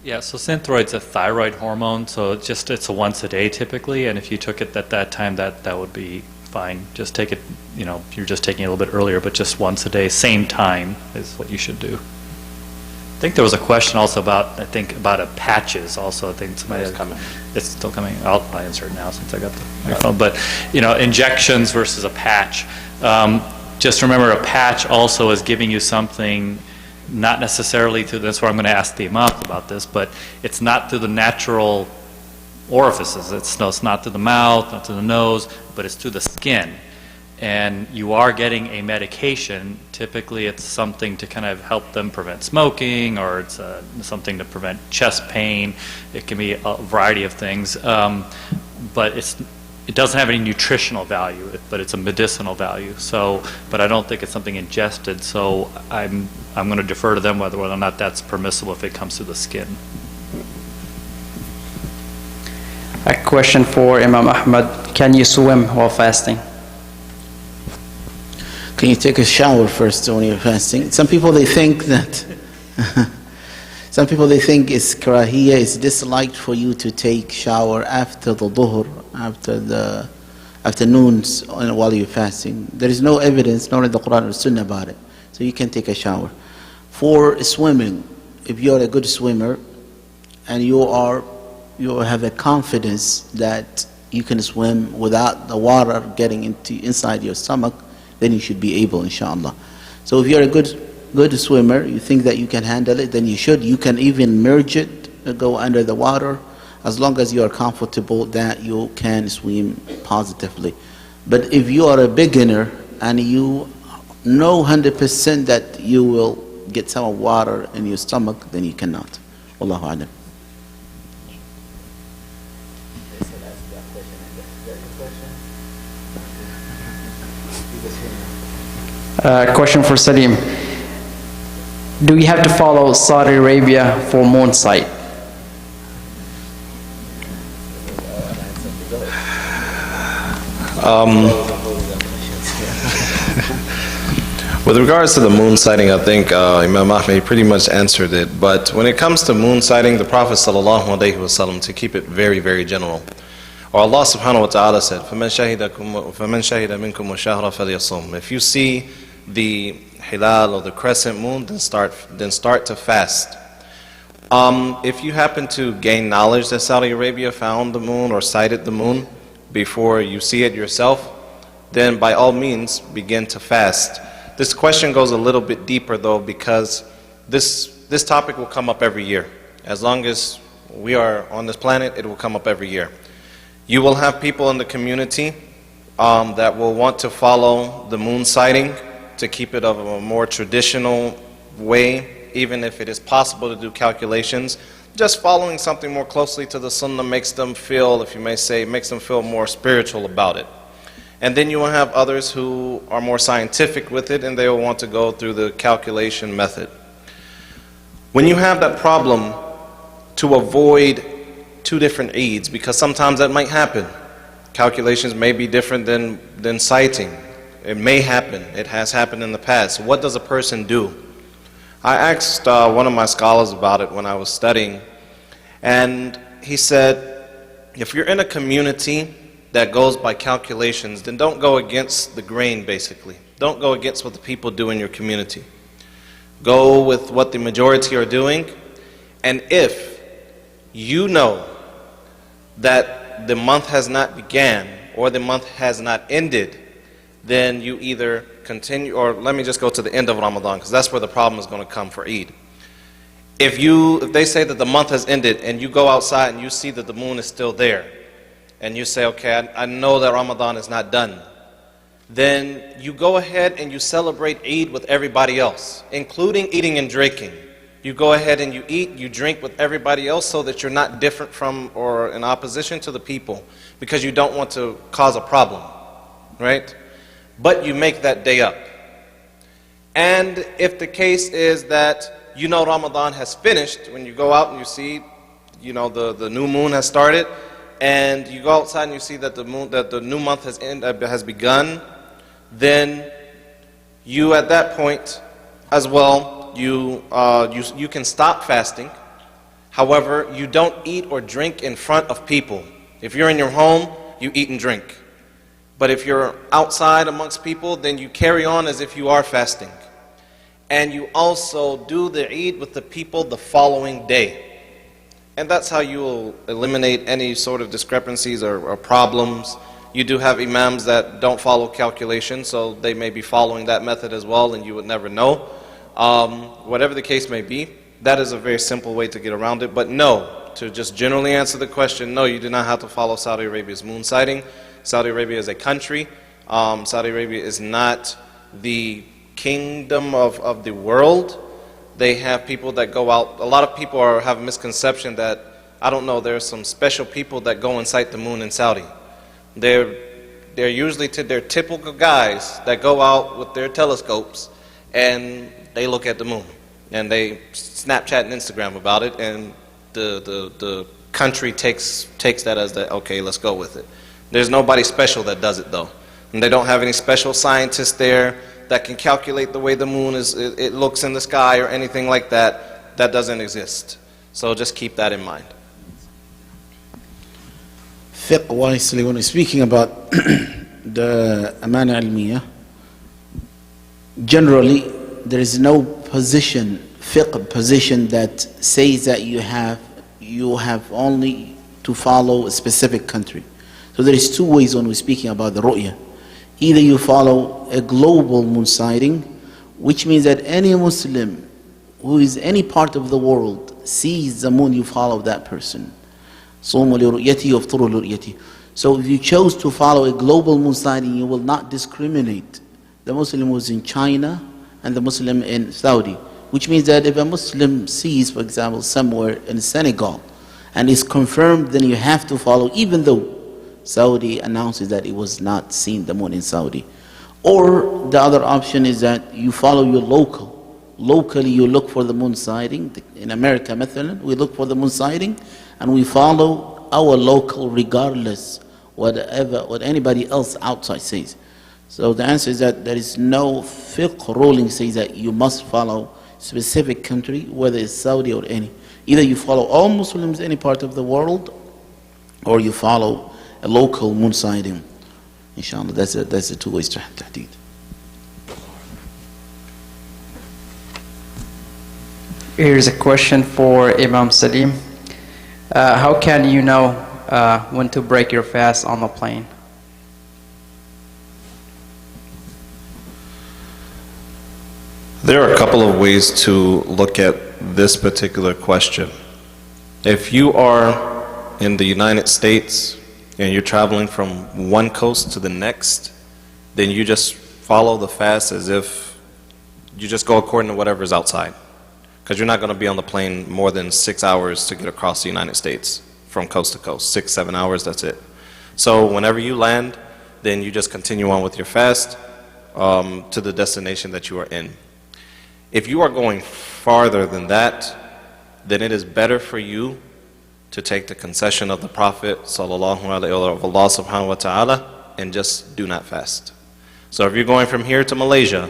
Yeah, so Synthroid's a thyroid hormone, so it's a once a day typically, and if you took it at that time, that would be fine. Just take it, you're just taking it a little bit earlier, but just once a day, same time is what you should do. I think there was a question also about patches also. I think somebody It's coming. It's still coming. I'll answer it now since I got the microphone. But, injections versus a patch. Just remember, a patch also is giving you something not necessarily through, that's where I'm going to ask the Imam about this, but it's not through the natural orifices. It's not through the mouth, not through the nose, but it's through the skin. And you are getting a medication. Typically it's something to kind of help them prevent smoking, or it's something to prevent chest pain. It can be a variety of things. But it doesn't have any nutritional value, but it's a medicinal value. So, but I don't think it's something ingested. So I'm going to defer to them whether or not that's permissible if it comes through the skin. A question for Imam Ahmad. Can you swim while fasting? Can you take a shower first when you're fasting? Some people they think it's karahiyah, it's disliked for you to take shower after the dhuhr, after the afternoons while you're fasting. There is no evidence, nor in the Quran or Sunnah, about it. So you can take a shower. For swimming, if you're a good swimmer and you have a confidence that you can swim without the water getting inside your stomach, then you should be able, inshallah. So if you're a good swimmer, you think that you can handle it, then you should. You can even merge it, go under the water, as long as you are comfortable that you can swim positively. But if you are a beginner and you know 100% that you will get some water in your stomach, then you cannot. Wallahu alam. Question for Salim. Do we have to follow Saudi Arabia for moon sight? With regards to the moon sighting, I think Imam Ahmed pretty much answered it. But when it comes to moon sighting, the Prophet ﷺ, to keep it very, very general, or Allah subhanahu wa ta'ala said, فَمَنْ شَهِدَ مِنْكُمُ الشَّهْرَ فَلْيَصُمْ. If you see the hilal or the crescent moon, then start to fast. If you happen to gain knowledge that Saudi Arabia found the moon or sighted the moon before you see it yourself, then by all means begin to fast. This question goes a little bit deeper though, because this topic will come up every year. As long as we are on this planet, it will come up every year. You will have people in the community that will want to follow the moon sighting to keep it of a more traditional way, even if it is possible to do calculations. Just following something more closely to the sunnah makes them feel, if you may say, makes them feel more spiritual about it. And then you will have others who are more scientific with it, and they will want to go through the calculation method. When you have that problem, to avoid two different Eids, because sometimes that might happen. Calculations may be different than sighting. It may happen. It has happened in the past. What does a person do? I asked one of my scholars about it when I was studying, and he said, if you're in a community that goes by calculations, then don't go against the grain, basically. Don't go against what the people do in your community. Go with what the majority are doing, and if you know that the month has not began or the month has not ended, then you either continue, or let me just go to the end of Ramadan, because that's where the problem is going to come for Eid. If they say that the month has ended and you go outside and you see that the moon is still there, and you say, okay, I know that Ramadan is not done, then you go ahead and you celebrate Eid with everybody else, including eating and drinking. You go ahead and you eat, you drink with everybody else so that you're not different from or in opposition to the people, because you don't want to cause a problem, right? But you make that day up. And if the case is that you know Ramadan has finished, when you go out and you see, you know, the new moon has started, and you go outside and you see that the new month has begun, then you at that point as well, you can stop fasting. However, you don't eat or drink in front of people. If you're in your home, you eat and drink. But if you're outside amongst people, then you carry on as if you are fasting. And you also do the Eid with the people the following day. And that's how you will eliminate any sort of discrepancies or problems. You do have imams that don't follow calculation, so they may be following that method as well, and you would never know. Whatever the case may be, that is a very simple way to get around it. But no, to just generally answer the question, no, you do not have to follow Saudi Arabia's moon sighting. Saudi Arabia is a country. Saudi Arabia is not the kingdom of the world. They have people that go out. A lot of people have a misconception that, I don't know, there's some special people that go and sight the moon in Saudi. They're usually they're typical guys that go out with their telescopes and they look at the moon and they Snapchat and Instagram about it, and the country takes that as the, okay, let's go with it. There's nobody special that does it though, and they don't have any special scientists there that can calculate the way the moon it looks in the sky or anything like that. That doesn't exist. So just keep that in mind. Fiqh wisely, when we're speaking about the amana ilmiya, generally there is no position, fiqh position, that says that you have only to follow a specific country. So there is two ways when we're speaking about the ru'ya. Either you follow a global moon sighting, which means that any Muslim who is any part of the world sees the moon, you follow that person. So if you chose to follow a global moon sighting, you will not discriminate the Muslim who's in China and the Muslim in Saudi, which means that if a Muslim sees, for example, somewhere in Senegal and is confirmed, then you have to follow, even though Saudi announces that it was not seen the moon in Saudi. Or the other option is that you follow your local. Locally you look for the moon sighting. In America, مثلا, we look for the moon sighting and we follow our local regardless what anybody else outside says. So the answer is that there is no fiqh ruling says that you must follow specific country, whether it's Saudi or any. Either you follow all Muslims any part of the world, or you follow a local moon sighting. Inshallah, that's the two ways to tahdid. Here's a question for Imam Salim. How can you know when to break your fast on the plane? There are a couple of ways to look at this particular question. If you are in the United States and you're traveling from one coast to the next, then you just follow the fast as if you just go according to whatever is outside. Because you're not going to be on the plane more than 6 hours to get across the United States from coast to coast. 6, 7 hours, that's it. So whenever you land, then you just continue on with your fast to the destination that you are in. If you are going farther than that, then it is better for you to take the concession of the Prophet sallallahu alaihi wasallam of Allah subhanahu wa ta'ala and just do not fast. So if you're going from here to Malaysia,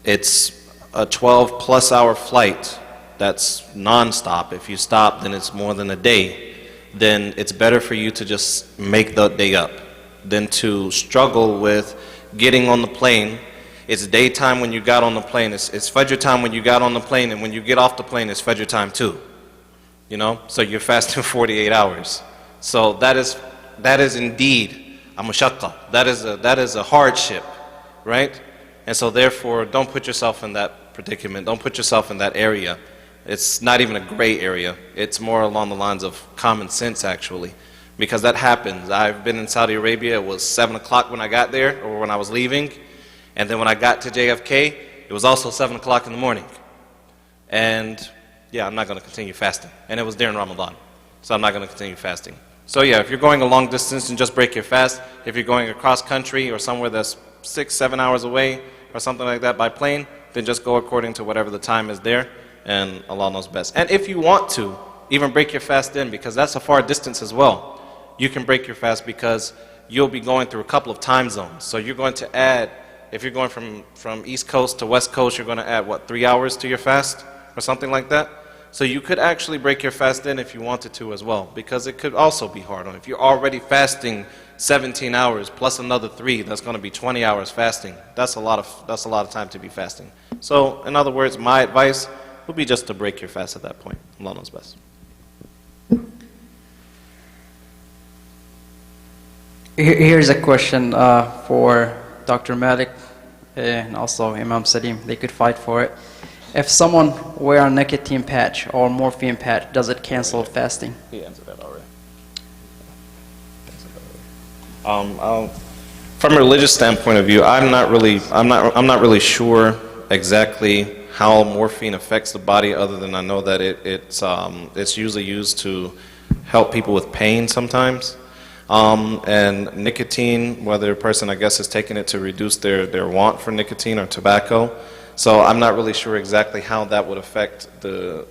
it's a 12 plus hour flight that's non-stop. If you stop, then it's more than a day. Then it's better for you to just make the day up than to struggle with getting on the plane. It's daytime when you got on the plane. It's Fajr time when you got on the plane, and when you get off the plane, it's Fajr time too. You know, so you're fasting 48 hours. So that is indeed a mashaqqa. That is a hardship, right? And so therefore, don't put yourself in that predicament. Don't put yourself in that area. It's not even a gray area. It's more along the lines of common sense, actually, because that happens. I've been in Saudi Arabia. It was 7 o'clock when I got there, or when I was leaving. And then when I got to JFK, it was also 7 o'clock in the morning. And yeah, I'm not going to continue fasting. And it was during Ramadan, so I'm not going to continue fasting. So yeah, if you're going a long distance, and just break your fast. If you're going across country or somewhere that's 6, 7 hours away or something like that by plane, then just go according to whatever the time is there, and Allah knows best. And if you want to, even break your fast then, because that's a far distance as well. You can break your fast because you'll be going through a couple of time zones. So you're going to add, if you're going from East Coast to West Coast, you're going to add, what, 3 hours to your fast or something like that? So you could actually break your fast then if you wanted to as well, because it could also be hard on. If you're already fasting 17 hours plus another 3, that's going to be 20 hours fasting. That's a lot of time to be fasting. So in other words, my advice would be just to break your fast at that point. Allah knows best. Here's a question for Dr. Malik and also Imam Salim. They could fight for it. If someone wear a nicotine patch or morphine patch, does it cancel fasting? He answered that already. From a religious standpoint of view, I'm not really sure exactly how morphine affects the body, other than I know that it's usually used to help people with pain sometimes. And nicotine, whether a person, I guess, is taking it to reduce their want for nicotine or tobacco. So I'm not really sure exactly how that would affect the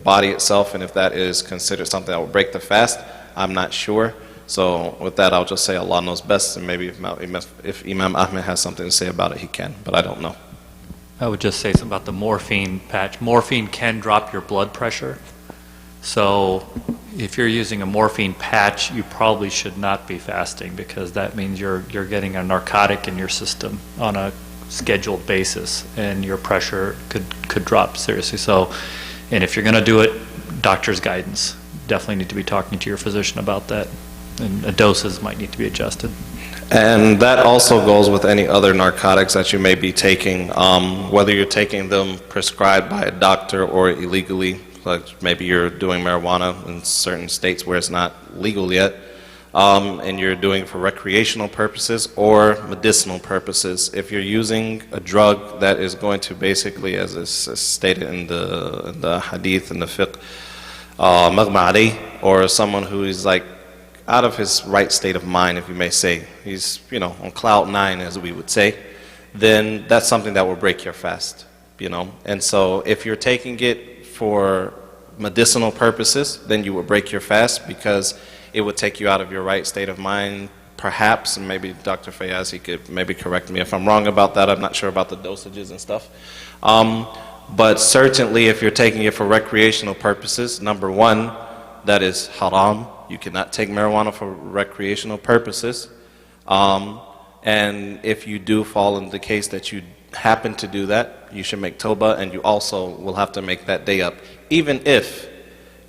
body itself, and if that is considered something that would break the fast, I'm not sure. So with that, I'll just say Allah knows best, and maybe if Imam Ahmed has something to say about it, he can, but I don't know. I would just say something about the morphine patch. Morphine can drop your blood pressure. So if you're using a morphine patch, you probably should not be fasting, because that means you're getting a narcotic in your system on a scheduled basis, and your pressure could drop seriously. So, and if you're going to do it, doctor's guidance. Definitely need to be talking to your physician about that, and doses might need to be adjusted. And that also goes with any other narcotics that you may be taking, whether you're taking them prescribed by a doctor or illegally. Like maybe you're doing marijuana in certain states where it's not legal yet, and you're doing it for recreational purposes or medicinal purposes. If you're using a drug that is going to basically, as is stated in the hadith and the fiqh, maghma alayh, or someone who is like out of his right state of mind, if you may say, he's on cloud 9, as we would say, then that's something that will break your fast, And so if you're taking it for medicinal purposes, then you would break your fast, because it would take you out of your right state of mind, perhaps, and maybe Dr. Fayaz, he could maybe correct me if I'm wrong about that. I'm not sure about the dosages and stuff. But certainly if you're taking it for recreational purposes, number one, that is haram. You cannot take marijuana for recreational purposes. And if you do fall into the case that you happen to do that, you should make tawbah, and you also will have to make that day up, even if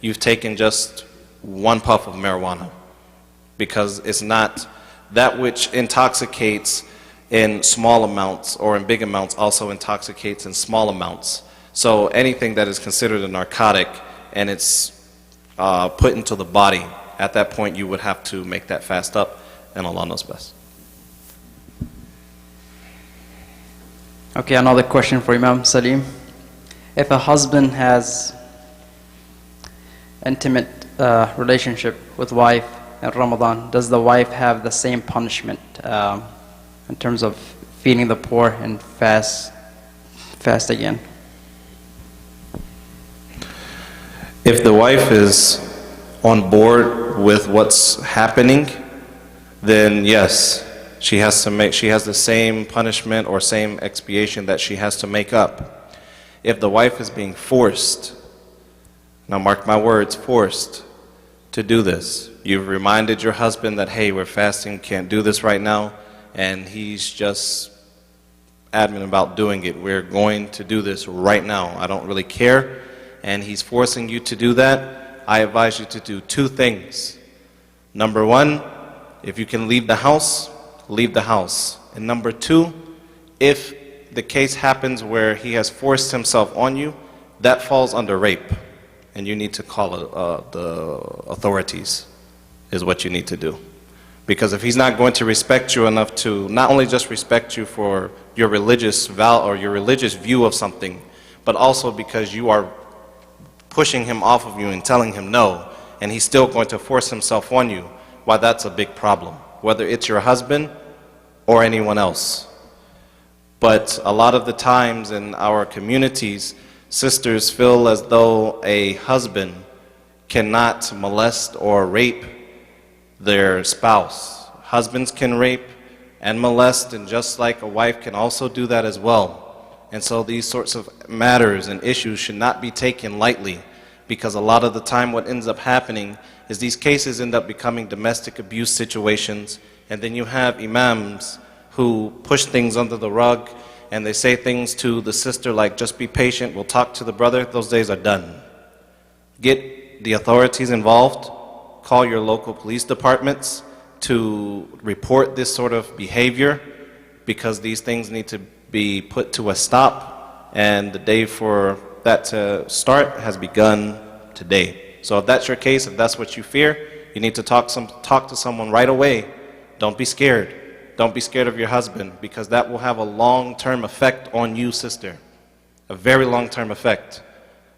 you've taken just one puff of marijuana, because it's not that which intoxicates in small amounts or in big amounts also intoxicates in small amounts. So anything that is considered a narcotic and it's put into the body, at that point you would have to make that fast up, and Allah knows best. Okay, another question for Imam Salim. If a husband has intimate relationship with wife in Ramadan, does the wife have the same punishment in terms of feeding the poor and fast again? If the wife is on board with what's happening, then yes, she has the same punishment or same expiation that she has to make up. If the wife is being forced, now mark my words, forced to do this, you've reminded your husband that, hey, we're fasting, can't do this right now, and he's just adamant about doing it. We're going to do this right now. I don't really care. And he's forcing you to do that. I advise you to do two things. Number one, if you can leave the house, leave the house. And number two, if the case happens where he has forced himself on you, that falls under rape. And you need to call the authorities, is what you need to do. Because if he's not going to respect you enough to not only just respect you for your religious or your religious view of something, but also because you are pushing him off of you and telling him no, and he's still going to force himself on you, why, that's a big problem, whether it's your husband or anyone else. But a lot of the times in our communities, sisters feel as though a husband cannot molest or rape their spouse. Husbands can rape and molest, and just like a wife can also do that as well. And so these sorts of matters and issues should not be taken lightly, because a lot of the time what ends up happening is these cases end up becoming domestic abuse situations, and then you have imams who push things under the rug, and they say things to the sister like, just be patient, we'll talk to the brother. Those days are done. Get the authorities involved, call your local police departments to report this sort of behavior, because these things need to be put to a stop, and the day for that to start has begun today. So if that's your case, if that's what you fear, you need to talk to someone right away. Don't be scared. Don't be scared of your husband, because that will have a long-term effect on you, sister. A very long-term effect.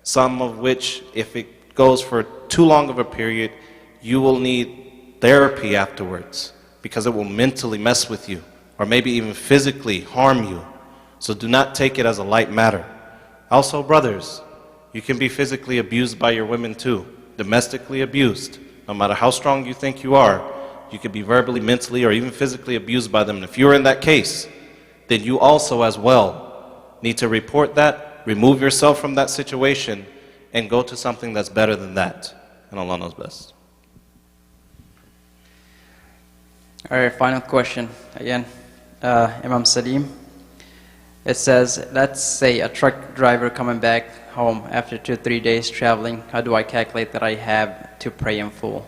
Some of which, if it goes for too long of a period, you will need therapy afterwards, because it will mentally mess with you, or maybe even physically harm you. So do not take it as a light matter. Also, brothers, you can be physically abused by your women too, domestically abused. No matter how strong you think you are, you could be verbally, mentally, or even physically abused by them. And if you're in that case, then you also as well need to report that, remove yourself from that situation, and go to something that's better than that. And Allah knows best. All right, final question again, Imam Salim. It says, let's say a truck driver coming back home after 2-3 days traveling. How do I calculate that I have to pray in full?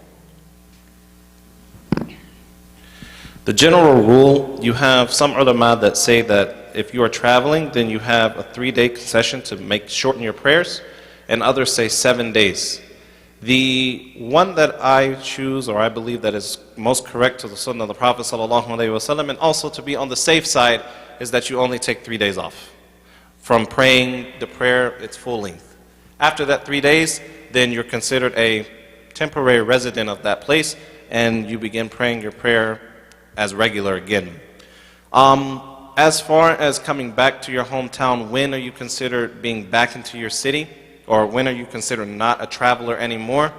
The general rule, you have some ulama that say that if you are traveling, then you have a 3-day concession to shorten your prayers, and others say 7 days. The one that I choose, or I believe that is most correct to the Sunnah of the Prophet ﷺ, and also to be on the safe side, is that you only take 3 days off from praying the prayer its full length. After that 3 days, then you're considered a temporary resident of that place, and you begin praying your prayer as regular again. As far as coming back to your hometown, when are you considered being back into your city? Or when are you considered not a traveler anymore?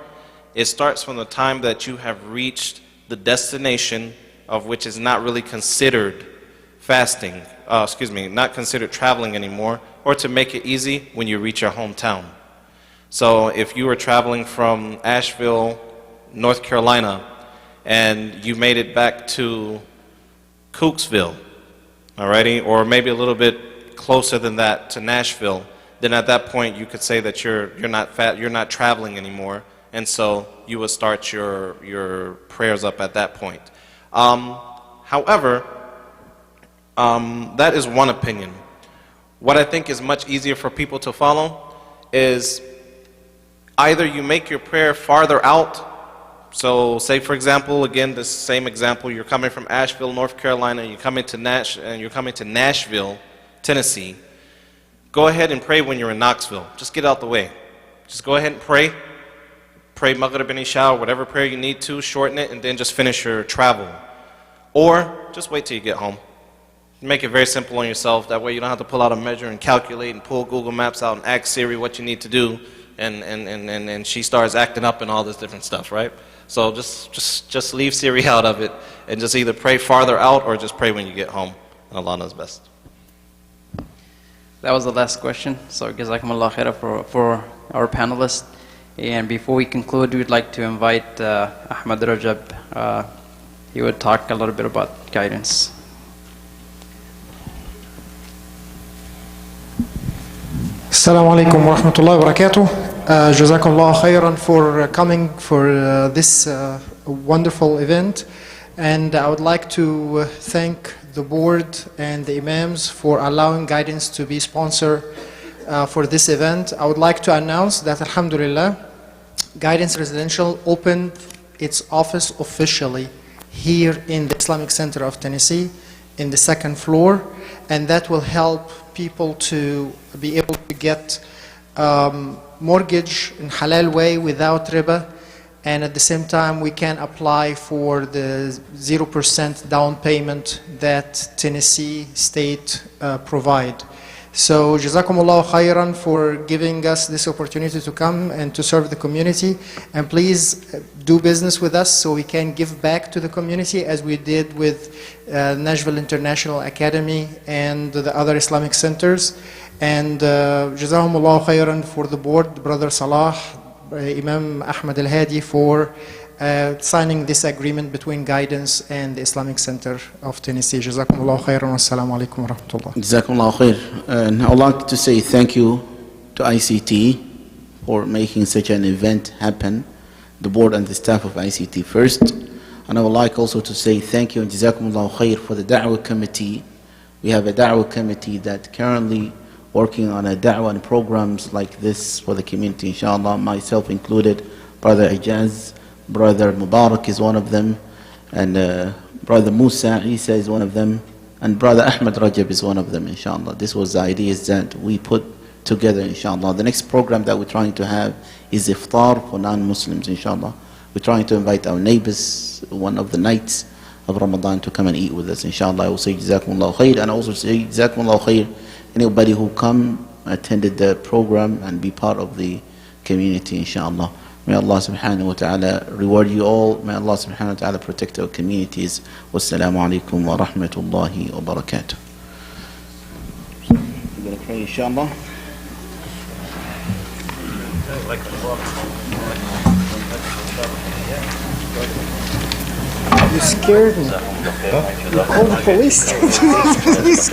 It starts from the time that you have reached the destination, of which is not really considered fasting, not considered traveling anymore, or to make it easy, when you reach your hometown. So if you were traveling from Asheville, North Carolina, and you made it back to Cooksville, alrighty, or maybe a little bit closer than that to Nashville, then at that point you could say that you're not traveling anymore, and so you would start your prayers up at that point. However, that is one opinion. What I think is much easier for people to follow is either you make your prayer farther out. So say for example, again this same example, you're coming from Asheville, North Carolina, you're coming to Nashville, Tennessee. Go ahead and pray when you're in Knoxville. Just get out the way. Just go ahead and pray. Pray Maghrib and Isha, or whatever prayer you need to, shorten it, and then just finish your travel. Or just wait till you get home. Make it very simple on yourself. That way you don't have to pull out a measure and calculate and pull Google Maps out and ask Siri what you need to do, and she starts acting up and all this different stuff, right? So just leave Siri out of it and just either pray farther out or just pray when you get home. And Allah knows best. That was the last question. So Jazakumullah khaira for our panelists. And before we conclude, we'd like to invite Ahmad Rajab. He would talk a little bit about guidance. Assalamu alaikum wa rahmatullahi wa barakatuh. Jazakumullah khairan for coming for this wonderful event. And I would like to thank the board and the imams for allowing guidance to be sponsor for this event. I would like to announce that Alhamdulillah, Guidance Residential opened its office officially here in the Islamic Center of Tennessee in the second floor, and that will help people to be able to get mortgage in halal way without riba, and at the same time we can apply for the 0% down payment that Tennessee state provide. So Jazakumullah khairan for giving us this opportunity to come and to serve the community, and please do business with us so we can give back to the community as we did with Nashville International Academy and the other Islamic centers. And Jazakumullah khairan for the board, Brother Salah, Imam Ahmad Al-Hadi, for signing this agreement between Guidance and the Islamic Center of Tennessee. Jazakumullah khairan wa assalamu alaikum wa rahmatullah. Jazakumullah khair. And I would like to say thank you to ICT for making such an event happen, the board and the staff of ICT first. And I would like also to say thank you and Jazakumullah khair for the Da'wah Committee. We have a Da'wah Committee that currently working on a Da'wah and programs like this for the community, inshallah, myself included. Brother Ijaz, Brother Mubarak is one of them, and Brother Musa Isa is one of them, and Brother Ahmad Rajab is one of them, inshallah. This was the ideas that we put together, inshallah. The next program that we're trying to have is iftar for non-Muslims, inshallah. We're trying to invite our neighbors one of the nights of Ramadan to come and eat with us, inshallah. I will say Jazakumullah khair, and I also say Jazakumullah khair anybody who attended the program and be part of the community, inshallah. May Allah subhanahu wa ta'ala reward you all. May Allah subhanahu wa ta'ala protect our communities. Wassalamu alaikum wa rahmatullahi wa barakatuh. We're going to pray, inshallah. You scared me. You called the police.